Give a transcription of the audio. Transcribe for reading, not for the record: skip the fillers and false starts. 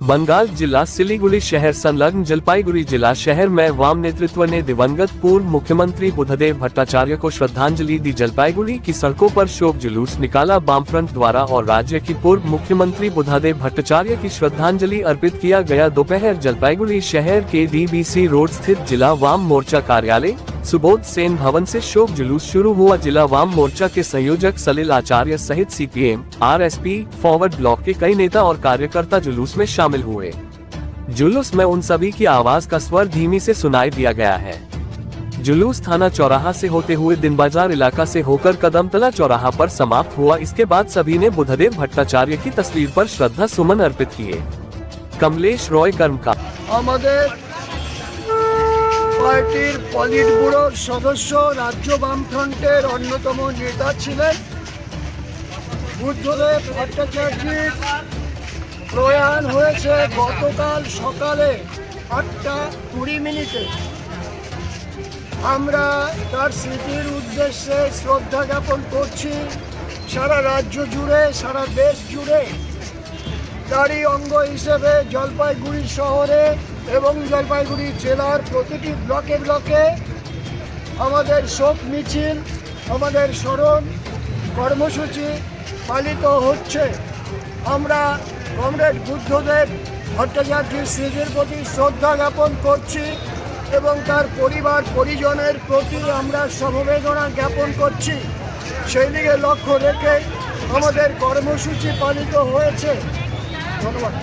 बंगाल जिला सिलीगुड़ी शहर संलग्न जलपाईगुड़ी जिला शहर में वाम नेतृत्व ने दिवंगत पूर्व मुख्यमंत्री बुद्धदेव भट्टाचार्य को श्रद्धांजलि दी। जलपाईगुड़ी की सड़कों पर शोक जुलूस निकाला वामफ्रंट द्वारा और राज्य की पूर्व मुख्यमंत्री बुद्धदेव भट्टाचार्य की श्रद्धांजलि अर्पित किया गया। दोपहर जलपाईगुड़ी शहर के DBC रोड स्थित जिला वाम मोर्चा कार्यालय सुबोध सेन भवन से शोक जुलूस शुरू हुआ। जिला वाम मोर्चा के संयोजक सलिल आचार्य सहित CPM, RSP, फॉरवर्ड ब्लॉक के कई नेता और कार्यकर्ता जुलूस में शामिल हुए। जुलूस में उन सभी की आवाज का स्वर धीमी से सुनाई दिया गया है। जुलूस थाना चौराहा से होते हुए दिन बाजार इलाका से होकर कदमतला चौराहा पर समाप्त हुआ। इसके बाद सभी ने बुद्धदेव भट्टाचार्य की तस्वीर पर श्रद्धा सुमन अर्पित किए। कमलेश रॉय कर्मकार पार्टिर पलिट ब्यूरोर सदस्य राज्य वामफ्रंटेर अन्यतम नेता छिलेन बुद्धदेव भट्टाचार्येर प्रयाण हয়েছে गतकाल सकाले 8:20 আমরা তার স্মৃতির উদ্দেশ্যে শ্রদ্ধা জ্ঞাপন করছি। সারা রাজ্য জুড়ে সারা দেশ জুড়ে তারই অঙ্গ হিসেবে জলপাইগুড়ি শহরে এবং জলপাইগুড়ি জেলার প্রতিটি ব্লকে ব্লকে আমাদের শোক মিছিল, আমাদের স্মরণ কর্মসূচি পালিত হচ্ছে। আমরা কমরেড বুদ্ধদেব ভট্টাচার্যের স্মৃতির প্রতি শ্রদ্ধা জ্ঞাপন করছি এবং তার পরিবার পরিজনের প্রতি আমরা সমবেদনা জ্ঞাপন করছি। সেই দিকে লক্ষ্য রেখে আমাদের কর্মসূচি পালিত হয়েছে। ধন্যবাদ।